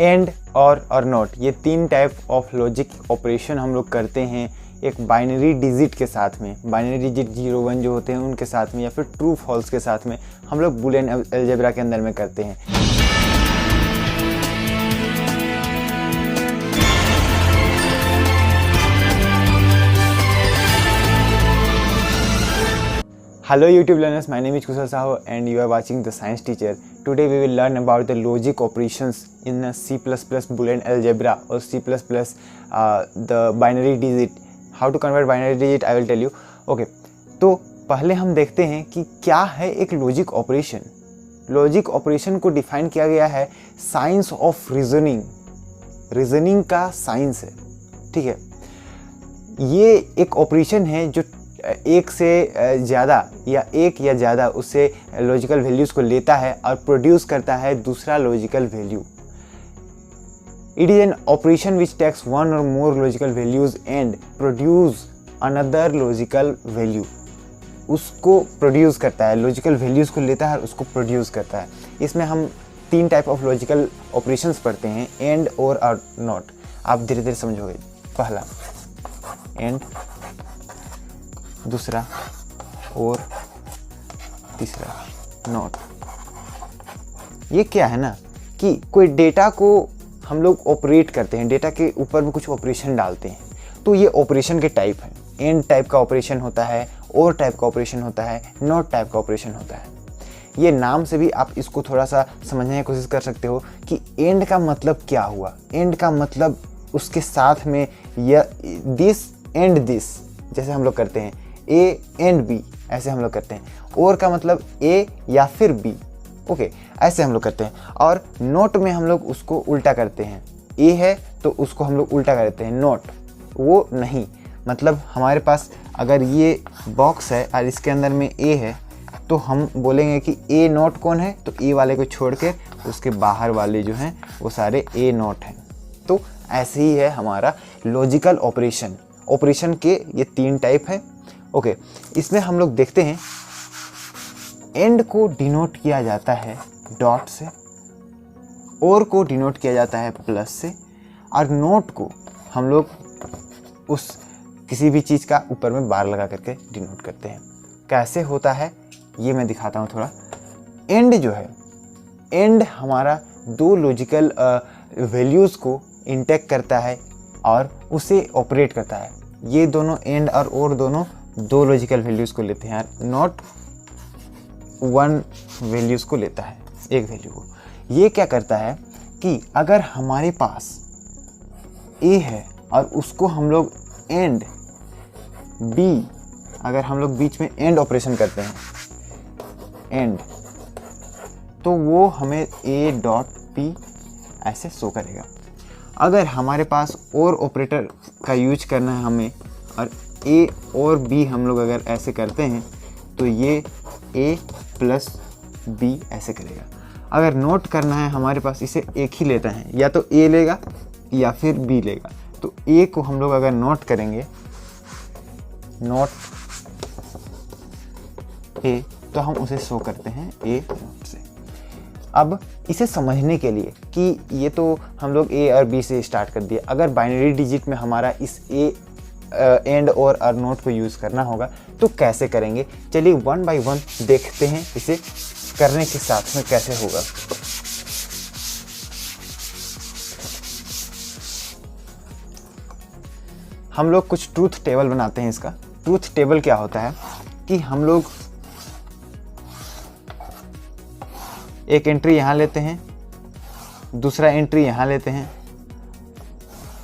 And और not, ये 3 type of logic operation हम लोग करते हैं एक बाइनरी डिजिट के साथ में। बाइनरी डिजिट 0 1 जो होते हैं उनके साथ में, या फिर ट्रू फॉल्स के साथ में हम लोग बूलियन अलजेब्रा के अंदर में करते हैं। Hello YouTube learners, my name is Kushal Sahu and you are watching The Science Teacher. Today we will learn about the logic operations in C++ Boolean algebra or C++ the binary digit. How to convert binary digit I will tell you. Okay, तो पहले हम देखते हैं कि क्या है एक logic operation. Logic operation को डिफाइन किया गया है साइंस ऑफ रीजनिंग। रीजनिंग का साइंस है, ठीक है। ये एक ऑपरेशन है जो एक से ज़्यादा या एक या ज़्यादा उससे लॉजिकल वैल्यूज़ को लेता है और प्रोड्यूस करता है दूसरा logical value. It is an operation which takes one or more logical values and produce another logical value. उसको प्रोड्यूस करता है, लॉजिकल वैल्यूज़ को लेता है और उसको प्रोड्यूस करता है। इसमें हम 3 टाइप ऑफ लॉजिकल ऑपरेशंस पढ़ते हैं, एंड और नॉट। आप धीरे धीरे समझोगे। पहला एंड, दूसरा और, तीसरा नॉट। ये क्या है ना कि कोई डेटा को हम लोग ऑपरेट करते हैं, डेटा के ऊपर में कुछ ऑपरेशन डालते हैं, तो ये ऑपरेशन के टाइप हैं। एंड टाइप का ऑपरेशन होता है, और टाइप का ऑपरेशन होता है, नॉट टाइप का ऑपरेशन होता है। ये नाम से भी आप इसको थोड़ा सा समझने की कोशिश कर सकते हो कि एंड का मतलब क्या हुआ। एंड का मतलब उसके साथ में या दिस एंड दिस, जैसे हम लोग करते हैं ए एंड बी, ऐसे हम लोग करते हैं। और का मतलब ए या फिर बी, ओके, ऐसे हम लोग करते हैं। और नोट में हम लोग उसको उल्टा करते हैं। ए है तो उसको हम लोग उल्टा करते हैं, नोट वो नहीं। मतलब हमारे पास अगर ये बॉक्स है और इसके अंदर में ए है तो हम बोलेंगे कि ए नोट कौन है, तो ए वाले को छोड़ के उसके बाहर वाले जो हैं वो सारे ए नोट हैं। तो ऐसे ही है हमारा लॉजिकल ऑपरेशन। ऑपरेशन के ये 3 टाइप हैं, ओके। इसमें हम लोग देखते हैं एंड को डिनोट किया जाता है डॉट से, और को डिनोट किया जाता है प्लस से, और नोट को हम लोग उस किसी भी चीज़ का ऊपर में बार लगा करके डिनोट करते हैं। कैसे होता है ये मैं दिखाता हूँ थोड़ा। एंड जो है, एंड हमारा 2 लॉजिकल वैल्यूज़ को इंटेक करता है और उसे ऑपरेट करता है। ये दोनों एंड और दोनों 2 लॉजिकल वैल्यूज़ को लेते हैं, नॉट 1 वैल्यूज़ को लेता है, एक वैल्यू को। ये क्या करता है कि अगर हमारे पास ए है और उसको हम लोग एंड बी, अगर हम लोग बीच में एंड ऑपरेशन करते हैं एंड, तो वो हमें ए डॉट पी ऐसे शो करेगा। अगर हमारे पास और ऑपरेटर का यूज करना है हमें, और ए और बी हम लोग अगर ऐसे करते हैं तो ये ए प्लस बी ऐसे करेगा। अगर नोट करना है हमारे पास, इसे एक ही लेता है, या तो ए लेगा या फिर बी लेगा। तो ए को हम लोग अगर नोट करेंगे, नोट ए, तो हम उसे शो करते हैं ए नोट से। अब इसे समझने के लिए कि ये तो हम लोग ए और बी से स्टार्ट कर दिए, अगर बाइनरी डिजिट में हमारा इस ए एंड और नोट को यूज़ करना होगा तो कैसे करेंगे। चलिए 1 बाय 1 देखते हैं इसे करने के साथ में कैसे होगा। हम लोग कुछ ट्रूथ टेबल बनाते हैं। इसका ट्रूथ टेबल क्या होता है कि हम लोग एक एंट्री यहाँ लेते हैं, दूसरा एंट्री यहाँ लेते हैं,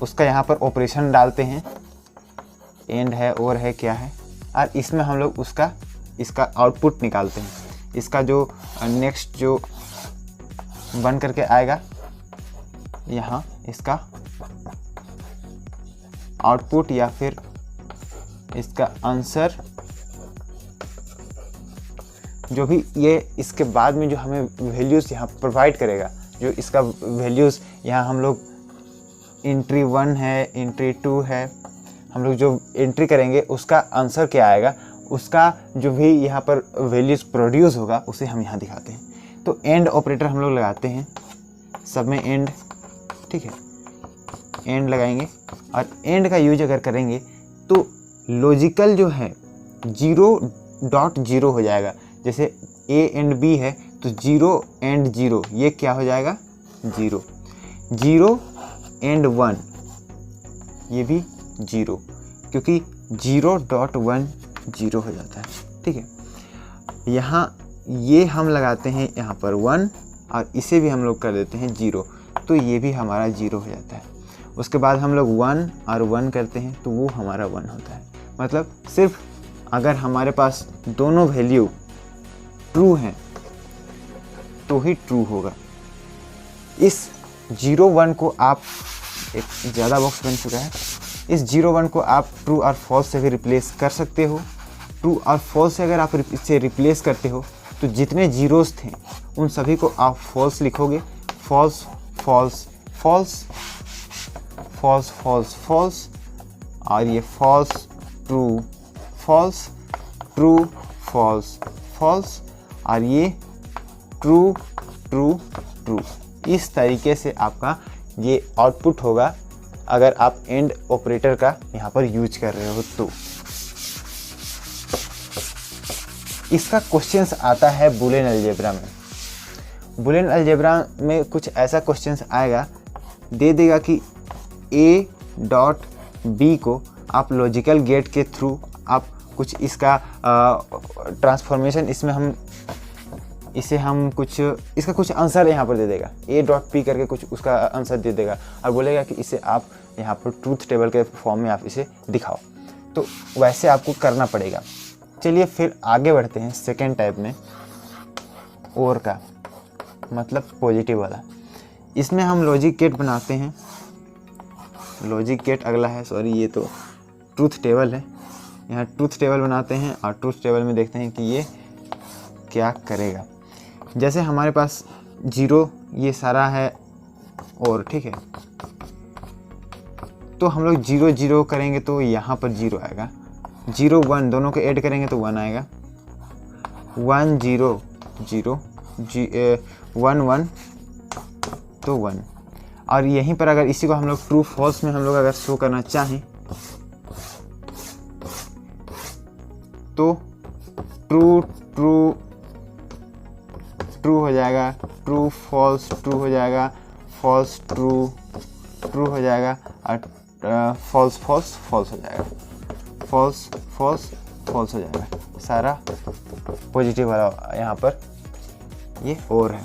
उसका यहाँ पर ऑपरेशन डालते हैं, एंड है और है क्या है, और इसमें हम लोग इसका आउटपुट निकालते हैं। इसका जो नेक्स्ट जो बन करके आएगा यहाँ, इसका आउटपुट या फिर इसका आंसर, जो भी ये इसके बाद में जो हमें वैल्यूज़ यहाँ प्रोवाइड करेगा, जो इसका वैल्यूज़ यहाँ हम लोग एंट्री 1 है, एंट्री 2 है, हम लोग जो एंट्री करेंगे उसका आंसर क्या आएगा, उसका जो भी यहाँ पर वैल्यूज़ प्रोड्यूस होगा उसे हम यहाँ दिखाते हैं। तो एंड ऑपरेटर हम लोग लगाते हैं, सब में एंड ठीक है, एंड लगाएंगे। और एंड का यूज अगर करेंगे तो लॉजिकल जो है 0.0 हो जाएगा। जैसे A एंड B है तो 0 एंड 0 ये क्या हो जाएगा, 0। 0 एंड 1 ये भी 0, क्योंकि 0.1 0 हो जाता है, ठीक है। यहाँ ये हम लगाते हैं यहाँ पर 1 और इसे भी हम लोग कर देते हैं 0, तो ये भी हमारा 0 हो जाता है। उसके बाद हम लोग 1 और 1 करते हैं तो वो हमारा 1 होता है। मतलब सिर्फ अगर हमारे पास दोनों वैल्यू ट्रू हैं तो ही ट्रू होगा। इस 0 1 को आप, एक ज़्यादा बॉक्स बन चुका है, इस 0 1 को आप ट्रू और फॉल्स से भी रिप्लेस कर सकते हो। ट्रू और फॉल्स से अगर आप इससे रिप्लेस करते हो तो जितने जीरोस थे उन सभी को आप फॉल्स लिखोगे। False false false false false false, और ये false true false true false false, और ये ट्रू ट्रू ट्रू। इस तरीके से आपका ये आउटपुट होगा अगर आप एंड ऑपरेटर का यहाँ पर यूज कर रहे हो तो। इसका क्वेश्चंस आता है बूलियन अलजेब्रा में। बूलियन अलजेब्रा में कुछ ऐसा क्वेश्चंस आएगा, दे देगा कि A डॉट B को आप लॉजिकल गेट के थ्रू आप कुछ इसका ट्रांसफॉर्मेशन, इसमें हम इसे हम कुछ इसका कुछ आंसर यहाँ पर दे देगा। A डॉट P करके कुछ उसका आंसर दे देगा और बोलेगा कि इसे आप यहाँ पर ट्रूथ टेबल के फॉर्म में आप इसे दिखाओ। तो वैसे आपको करना पड़ेगा। चलिए फिर आगे बढ़ते हैं सेकेंड टाइप में, और का मतलब पॉजिटिव वाला। इसमें हम लॉजिक गेट बनाते हैं। लॉजिक गेट अगला है, सॉरी ये तो ट्रूथ टेबल है। यहाँ ट्रूथ टेबल बनाते हैं और ट्रूथ टेबल में देखते हैं कि ये क्या करेगा। जैसे हमारे पास 0 ये सारा है और, ठीक है, तो हम लोग 0 0 करेंगे तो यहाँ पर 0 आएगा। 0 1 दोनों को ऐड करेंगे तो 1 आएगा। 1 0 0 1 1 तो 1। और यहीं पर अगर इसी को हम लोग ट्रू फॉल्स में हम लोग अगर शो करना चाहें तो ट्रू ट्रू ट्रू हो जाएगा, ट्रू फॉल्स ट्रू हो जाएगा, फॉल्स ट्रू ट्रू हो जाएगा, और फॉल्स फॉल्स फॉल्स हो जाएगा, फॉल्स फॉल्स फॉल्स हो जाएगा। सारा पॉजिटिव वाला यहाँ पर ये और है।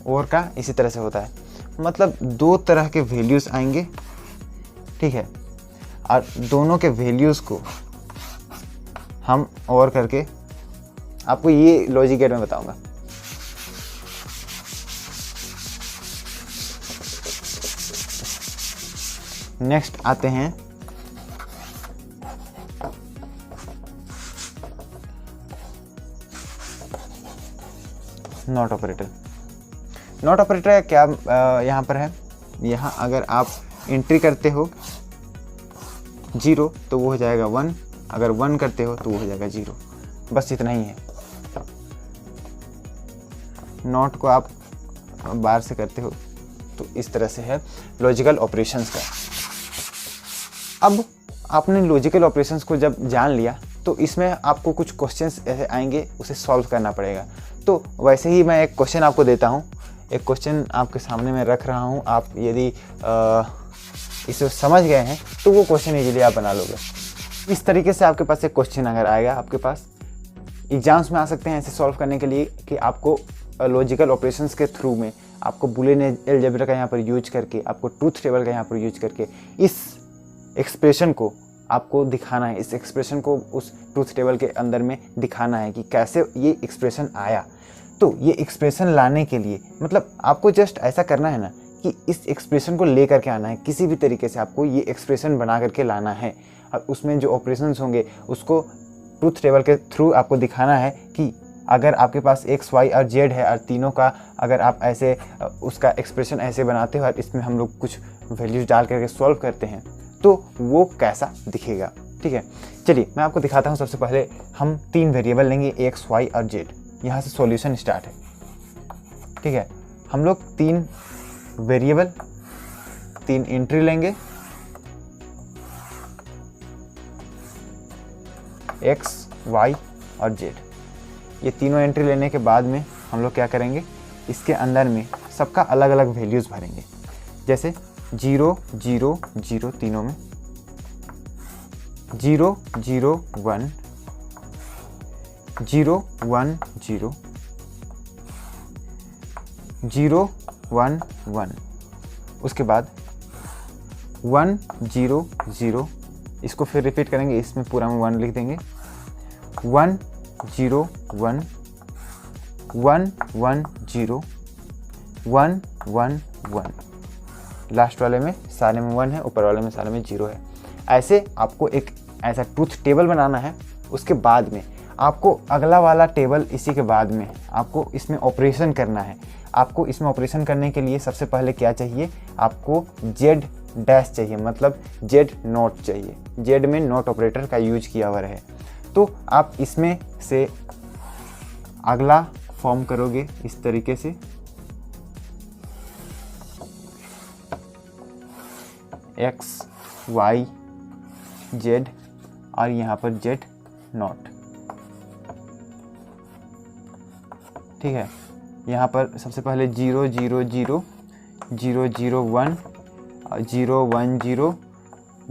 और का इसी तरह से होता है, मतलब 2 तरह के वैल्यूज़ आएंगे, ठीक है, और दोनों के वैल्यूज़ को हम और करके आपको ये लॉजिक गेट में बताऊंगा। नेक्स्ट आते हैं नॉट ऑपरेटर। नॉट ऑपरेटर क्या यहाँ पर है, यहाँ अगर आप एंट्री करते हो 0 तो वो हो जाएगा 1, अगर 1 करते हो तो वो हो जाएगा 0। बस इतना ही है। नॉट को आप बार से करते हो तो इस तरह से है लॉजिकल ऑपरेशंस का। अब आपने लॉजिकल ऑपरेशंस को जब जान लिया तो इसमें आपको कुछ क्वेश्चंस ऐसे आएंगे, उसे सॉल्व करना पड़ेगा। तो वैसे ही मैं एक क्वेश्चन आपको देता हूँ, एक क्वेश्चन आपके सामने मैं रख रहा हूँ। आप यदि इसे समझ गए हैं तो वो क्वेश्चन इजीली आप बना लोगे। इस तरीके से आपके पास एक क्वेश्चन अगर आएगा, आपके पास एग्जाम्स में आ सकते हैं ऐसे सॉल्व करने के लिए कि आपको लॉजिकल ऑपरेशंस के थ्रू में आपको बूलियन अलजेब्रा का यहाँ पर यूज करके, आपको ट्रूथ टेबल का यहाँ पर यूज करके इस एक्सप्रेशन को आपको दिखाना है, इस एक्सप्रेशन को उस ट्रूथ टेबल के अंदर में दिखाना है कि कैसे ये एक्सप्रेशन आया। तो ये एक्सप्रेशन लाने के लिए मतलब आपको जस्ट ऐसा करना है ना कि इस एक्सप्रेशन को ले करके आना है, किसी भी तरीके से आपको ये एक्सप्रेशन बना करके लाना है और उसमें जो ऑपरेशंस होंगे उसको ट्रूथ टेबल के थ्रू आपको दिखाना है कि अगर आपके पास x, y और z है और तीनों का अगर आप ऐसे उसका एक्सप्रेशन ऐसे बनाते हो और इसमें हम लोग कुछ वैल्यूज डाल करके सॉल्व करते हैं तो वो कैसा दिखेगा। ठीक है, चलिए मैं आपको दिखाता हूँ। सबसे पहले हम 3 वेरिएबल लेंगे x, y और z। यहाँ से सॉल्यूशन स्टार्ट है। ठीक है, हम लोग 3 वेरिएबल, 3 एंट्री लेंगे, x, y और z। ये तीनों एंट्री लेने के बाद में हम लोग क्या करेंगे, इसके अंदर में सबका अलग अलग वैल्यूज़ भरेंगे। जैसे 0 0 0 तीनों में, 0 0 1 0 1 0 0 1 1, उसके बाद 1 0 0, इसको फिर रिपीट करेंगे, इसमें पूरा में 1 लिख देंगे, 1 0 1 1 1 0 1 1 1। लास्ट वाले में सारे में 1 है, ऊपर वाले में सारे में 0 है। ऐसे आपको एक ऐसा ट्रूथ टेबल बनाना है। उसके बाद में आपको अगला वाला टेबल, इसी के बाद में आपको इसमें ऑपरेशन करना है। आपको इसमें ऑपरेशन करने के लिए सबसे पहले क्या चाहिए, आपको जेड डैश चाहिए, मतलब जेड नॉट चाहिए। जेड में नॉट ऑपरेटर का यूज किया हुआ है। तो आप इसमें से अगला फॉर्म करोगे इस तरीके से, एक्स वाई जेड और यहाँ पर जेड नॉट। ठीक है, यहाँ पर सबसे पहले 0 0 0 0 0 1 0 1 0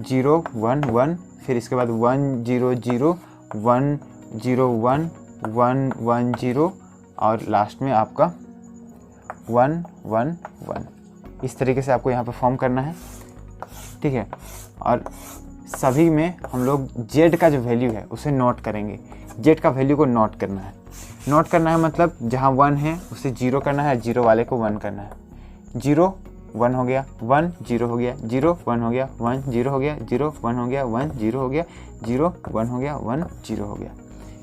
0 1 1, फिर इसके बाद 1 0 0 1 0 1 1 1 0 और लास्ट में आपका 1 1 1। इस तरीके से आपको यहाँ पर फॉर्म करना है। ठीक है, और सभी में हम लोग जेड का जो वैल्यू है उसे नोट करेंगे। जेड का वैल्यू को नोट करना है। नोट करना है मतलब जहाँ 1 है उसे 0 करना है, 0 वाले को 1 करना है। 0 1 हो गया, 1 0 हो गया, 0 1 हो गया, 1 0 हो गया, 0 1 हो गया, 1 0 हो गया, 0 1 हो गया, 1 0 हो गया।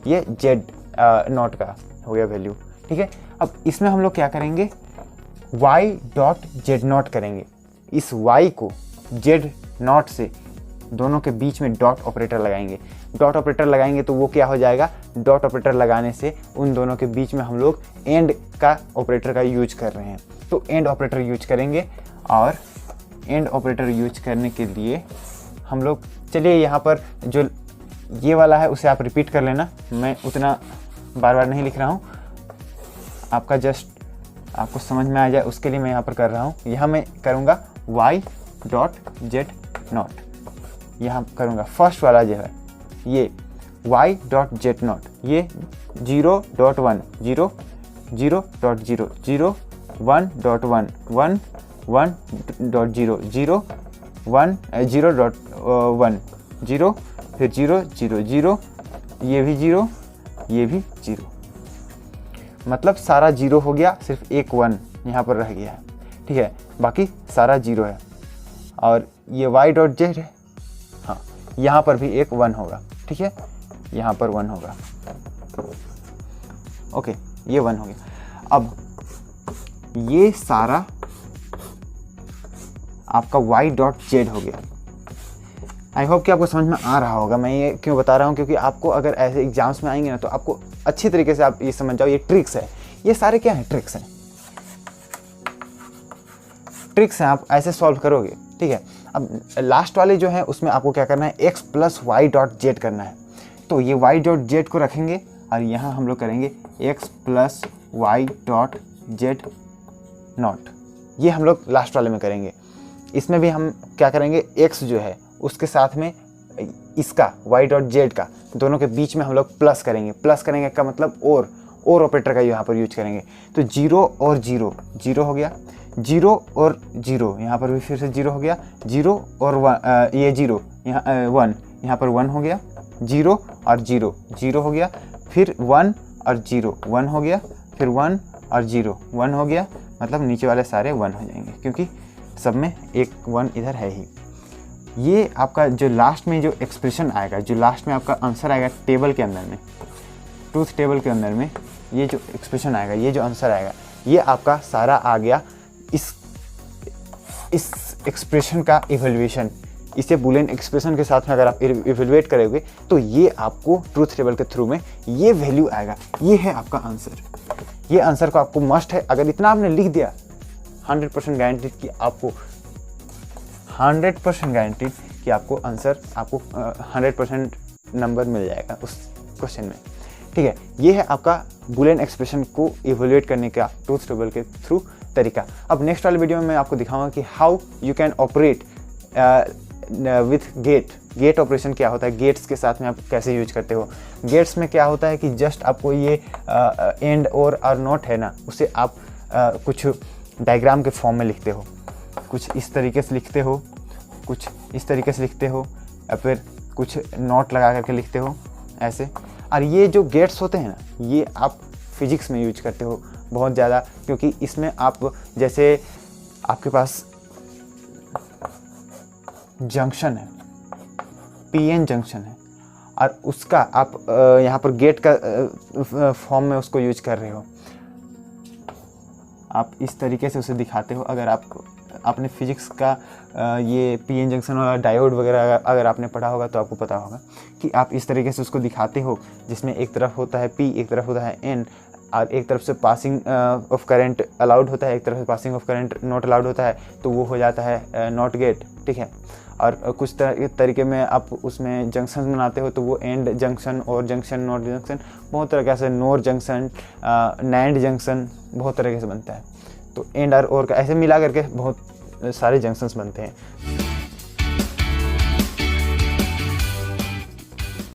ये जेड नोट का हो गया वैल्यू। ठीक है, अब इसमें हम लोग क्या करेंगे, y डॉट जेड नॉट करेंगे। इस y को जेड नॉट से दोनों के बीच में डॉट ऑपरेटर लगाएंगे। डॉट ऑपरेटर लगाएंगे तो वो क्या हो जाएगा, डॉट ऑपरेटर लगाने से उन दोनों के बीच में हम लोग एंड का ऑपरेटर का यूज कर रहे हैं, तो एंड ऑपरेटर यूज करेंगे। और एंड ऑपरेटर यूज करने के लिए हम लोग, चलिए यहाँ पर जो ये वाला है उसे आप रिपीट कर लेना, मैं उतना बार बार नहीं लिख रहा हूँ, आपका जस्ट आपको समझ में आ जाए उसके लिए मैं यहाँ पर कर रहा हूँ। यहाँ मैं करूँगा y डॉट जेड नॉट, यहाँ करूँगा फर्स्ट वाला जो है ये y डॉट जेड नॉट, ये 0 dot 1 0 0 dot 0 0 1 dot 1 1 1 dot 0 0 1 0 dot 1 0, फिर 0 0 0, ये भी 0 ये भी 0, मतलब सारा 0 हो गया, सिर्फ एक 1 यहाँ पर रह गया है। ठीक है, बाकी सारा 0 है। और ये y डॉट जेड है, हाँ यहाँ पर भी एक 1 होगा। ठीक है, यहाँ पर 1 होगा। ओके, ये 1 हो गया। अब ये सारा आपका y डॉट जेड हो गया। आई होप कि आपको समझ में आ रहा होगा। मैं ये क्यों बता रहा हूँ, क्योंकि आपको अगर ऐसे एग्जाम्स में आएंगे ना तो आपको अच्छी तरीके से आप ये समझ जाओ, ये ट्रिक्स है। ये सारे क्या हैं, ट्रिक्स हैं। ट्रिक्स हैं, आप ऐसे सॉल्व करोगे। ठीक है, अब लास्ट वाले जो है उसमें आपको क्या करना है, x plus Y dot Z करना है। तो ये y डॉट जेड को रखेंगे और यहाँ हम लोग करेंगे x plus Y dot Z not. ये हम लोग लास्ट वाले में करेंगे। इसमें भी हम क्या करेंगे, x जो है उसके साथ में इसका y डॉट जेड का दोनों के बीच में हम लोग प्लस करेंगे। प्लस करेंगे का मतलब और ऑपरेटर का यहाँ पर यूज करेंगे। तो 0 और 0 0 हो गया, 0 और 0 यहाँ पर भी फिर से 0 हो गया, 0 और 1 ये 0 यहाँ 1 यहाँ पर 1 हो गया, 0 और 0 0 हो गया, फिर 1 और 0 1 हो गया, फिर 1 और 0 1 हो गया, मतलब नीचे वाले सारे 1 हो जाएंगे क्योंकि सब में एक 1 इधर है ही। ये आपका जो लास्ट में जो एक्सप्रेशन आएगा, जो लास्ट में आपका आंसर आएगा टेबल के अंदर में, ट्रूथ टेबल के अंदर में ये जो एक्सप्रेशन आएगा, ये जो आंसर आएगा, ये आपका सारा आ गया इस एक्सप्रेशन का इवैल्यूएशन। इसे बूलियन एक्सप्रेशन के साथ में अगर आप इवैल्यूएट करोगे तो ये आपको ट्रूथ टेबल के थ्रू में ये वैल्यू आएगा। ये है आपका आंसर। ये आंसर को आपको मस्ट है, अगर इतना आपने लिख दिया 100% गारंटीड कि आपको 100% गारंटीड कि आपको आंसर, आपको 100% नंबर मिल जाएगा उस क्वेश्चन में। ठीक है, ये है आपका बुलियन एक्सप्रेशन को इवेल्युएट करने का ट्रूथ टेबल के थ्रू तरीका। अब नेक्स्ट वाले वीडियो में मैं आपको दिखाऊंगा कि how you can operate with gate operation क्या होता है, गेट्स के साथ में आप कैसे यूज करते हो। गेट्स में क्या होता है कि जस्ट आपको ये एंड और नॉट है ना, उसे आप कुछ डायग्राम के फॉर्म में लिखते हो, कुछ इस तरीके से लिखते हो, कुछ इस तरीके से लिखते हो, या फिर कुछ नोट लगा करके लिखते हो ऐसे। और ये जो गेट्स होते हैं ना, ये आप फिजिक्स में यूज करते हो बहुत ज़्यादा, क्योंकि इसमें आप जैसे आपके पास जंक्शन है, पीएन जंक्शन है, और उसका आप यहाँ पर गेट का फॉर्म में उसको यूज कर रहे हो, आप इस तरीके से उसे दिखाते हो। अगर आपने फिजिक्स का ये पीएन जंक्शन और डायोड वगैरह अगर आपने पढ़ा होगा तो आपको पता होगा कि आप इस तरीके से उसको दिखाते हो, जिसमें एक तरफ होता है पी, एक तरफ होता है एन, और एक तरफ से पासिंग ऑफ करंट अलाउड होता है, एक तरफ से passing of current not allowed होता है, तो वो हो जाता है नॉट गेट। ठीक है, और कुछ तरीके में आप उसमें जंक्शन बनाते हो, तो वो एंड जंक्शन और जंक्शन नॉट जंक्शन, बहुत तरह से नोर जंक्शन, नैंड जंक्शन, बहुत तरीके से बनता है। तो एंड और का ऐसे मिला करके बहुत सारे जंक्शंस बनते हैं।